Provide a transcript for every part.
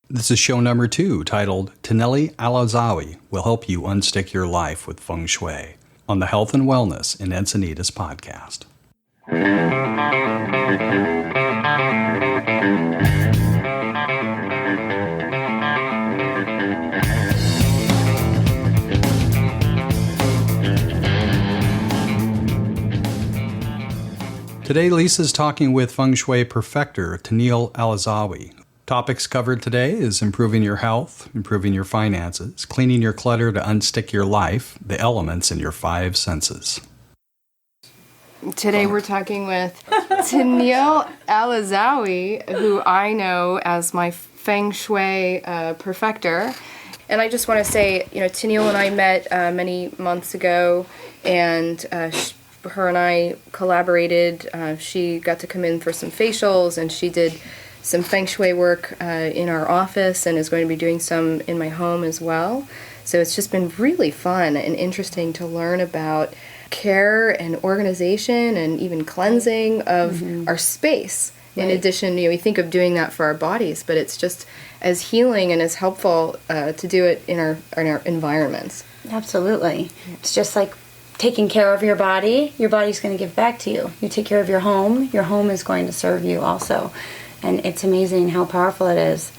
This is show number 2, titled Tennille Al-Azzawi will help you unstick your life with Feng Shui, on the Health and Wellness in Encinitas podcast. Today, Lisa's talking with Feng Shui perfecter Tennille Al-Azzawi. Topics covered today is improving your health, improving your finances, cleaning your clutter to unstick your life, the elements in your 5 senses. Today we're talking with Tennille Al-Azzawi, who I know as my Feng Shui perfecter. And I just want to say, Tennille and I met many months ago, and her and I collaborated. She got to come in for some facials, and she did some Feng Shui work in our office and is going to be doing some in my home as well. So it's just been really fun and interesting to learn about care and organization and even cleansing of our space. Right. In addition, we think of doing that for our bodies, but it's just as healing and as helpful to do it in our environments. Absolutely. It's just like taking care of your body's going to give back to you. You take care of your home is going to serve you also. And it's amazing how powerful it is.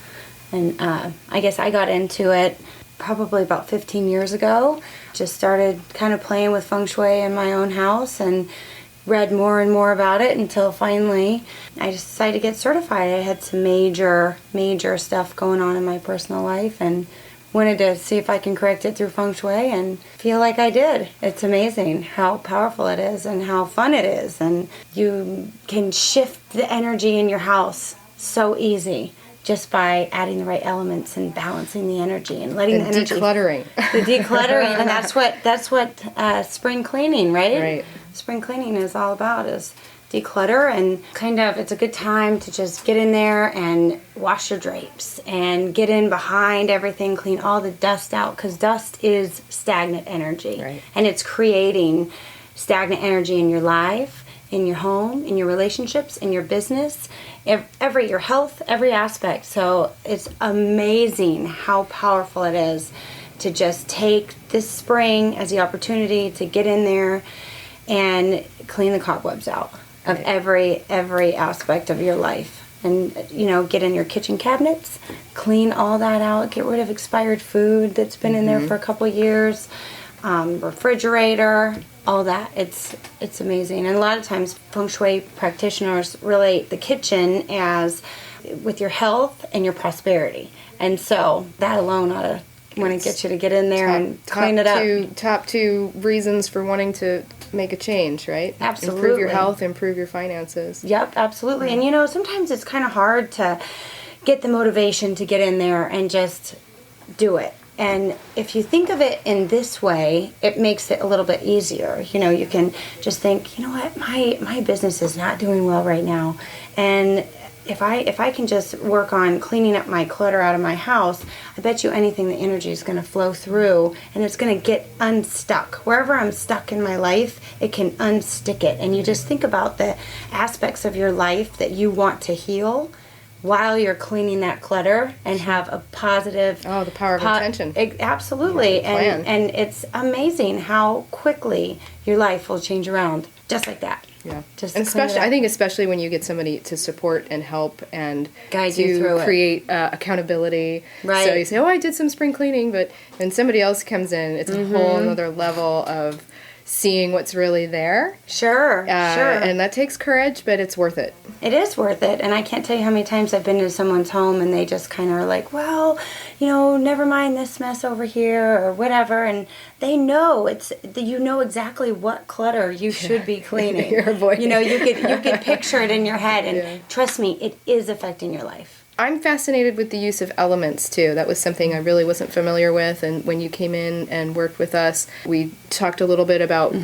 And I guess I got into it probably about 15 years ago. Just started kind of playing with Feng Shui in my own house and read more and more about it until finally I just decided to get certified. I had some major stuff going on in my personal life and wanted to see if I can correct it through Feng Shui, and feel like I did. It's amazing how powerful it is and how fun it is, and you can shift the energy in your house so easy just by adding the right elements and balancing the energy and letting the energy decluttering. The decluttering, and that's what spring cleaning, right? Right. Spring cleaning is all about, is declutter, and kind of it's a good time to just get in there and wash your drapes and get in behind everything, clean all the dust out, because dust is stagnant energy. Right. And it's creating stagnant energy in your life, in your home, in your relationships, in your business, your health, every aspect. So it's amazing how powerful it is to just take this spring as the opportunity to get in there and clean the cobwebs out of every aspect of your life. And, get in your kitchen cabinets, clean all that out, get rid of expired food that's been in there for a couple years, refrigerator, all that. It's amazing. And a lot of times Feng Shui practitioners relate the kitchen as with your health and your prosperity. And so that alone ought to want to get you to get in there and clean it up. Top 2 reasons for wanting to make a change, right? Absolutely. Improve your health, improve your finances. Yep, absolutely. And sometimes it's kind of hard to get the motivation to get in there and just do it. And if you think of it in this way, it makes it a little bit easier. You can just think, what, my business is not doing well right now, and if I can just work on cleaning up my clutter out of my house, I bet you anything the energy is going to flow through, and it's going to get unstuck. Wherever I'm stuck in my life, it can unstick it. And you just think about the aspects of your life that you want to heal while you're cleaning that clutter and have a positive... Oh, the power of intention. Absolutely. Yeah, and it's amazing how quickly your life will change around, just like that. Yeah, Just and especially when you get somebody to support and help and guide you through create accountability. Right. So you say, I did some spring cleaning, but when somebody else comes in, it's a whole other level of seeing what's really there. Sure. And that takes courage, but it's worth it. It is worth it. And I can't tell you how many times I've been to someone's home and they just kind of are like, well, never mind this mess over here or whatever. And they know exactly what clutter you should be cleaning. You're avoiding. You could picture it in your head, and trust me, it is affecting your life. I'm fascinated with the use of elements, too. That was something I really wasn't familiar with, and when you came in and worked with us, we talked a little bit about,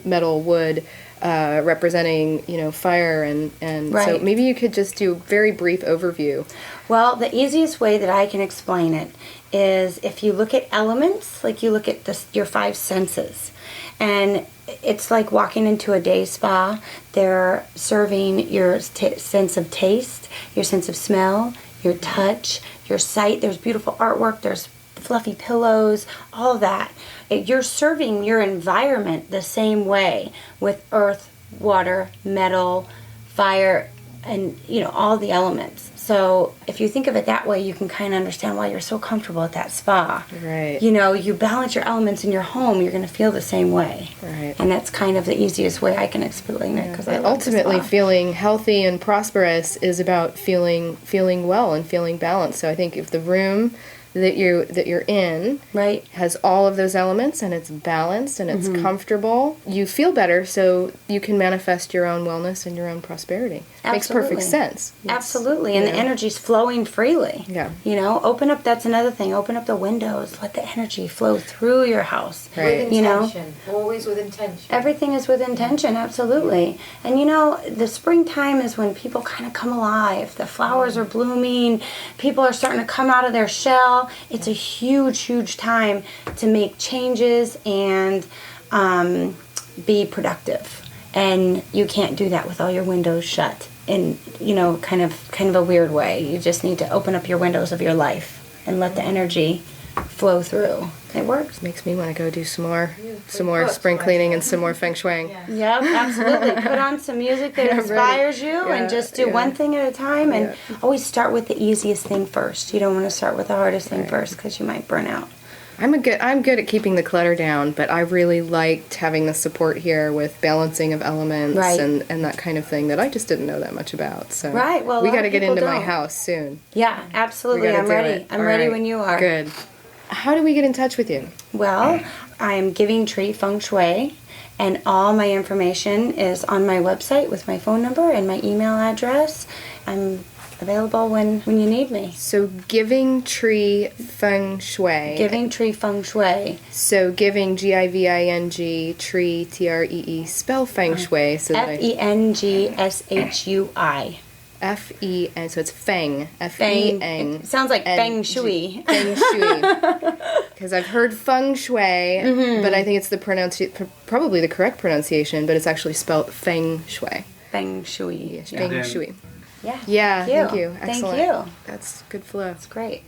metal, wood, representing, fire, and right. So maybe you could just do a very brief overview. Well, the easiest way that I can explain it is if you look at elements, like you look at your 5 senses, and it's like walking into a day spa. They're serving your sense of taste, your sense of smell, your touch, your sight. There's beautiful artwork. There's fluffy pillows, all of that. You're serving your environment the same way with earth, water, metal, fire, and all the elements. So if you think of it that way, you can kind of understand why you're so comfortable at that spa. Right. You balance your elements in your home, you're going to feel the same way. Right. And that's kind of the easiest way I can explain it, because I love ultimately the spa. feeling healthy and prosperous is about feeling well and feeling balanced. So I think if the room that you're in Right. has all of those elements and it's balanced and it's comfortable, you feel better, so you can manifest your own wellness and your own prosperity. Makes perfect sense. Absolutely. And the energy's flowing freely. Yeah. Open up, that's another thing. Open up the windows. Let the energy flow through your house. Right. With intention. Always with intention. Everything is with intention, absolutely. And the springtime is when people kind of come alive. The flowers are blooming. People are starting to come out of their shell. It's a huge, huge time to make changes and be productive. And you can't do that with all your windows shut in, kind of a weird way. You just need to open up your windows of your life and let the energy flow through. It works. Makes me want to go do some more spring cleaning and some more feng shuiing. Yep, absolutely. Put on some music that inspires you and just do one thing at a time, and always start with the easiest thing first. You don't want to start with the hardest thing first, because you might burn out. I'm good at keeping the clutter down, but I really liked having the support here with balancing of elements and that kind of thing that I just didn't know that much about. So well, we got to get into my house soon. Yeah, absolutely. I'm ready. I'm ready when you are. Good. How do we get in touch with you? Well, I'm Giving Tree Feng Shui, and all my information is on my website with my phone number and my email address. I'm available when you need me. So Giving Tree Feng Shui. Giving Tree Feng Shui. So Giving, Giving, Tree, Tree, spell Feng Shui. So FENGSHUI. F-E-N, so it's Feng. F-E-N. It sounds like Feng Shui. Feng Shui. Because I've heard Feng Shui, but I think it's probably the correct pronunciation, but it's actually spelled Feng Shui. Feng Shui. Feng Shui. Yeah. Yeah, thank you. Thank Excellent. you. That's good flow. It's great.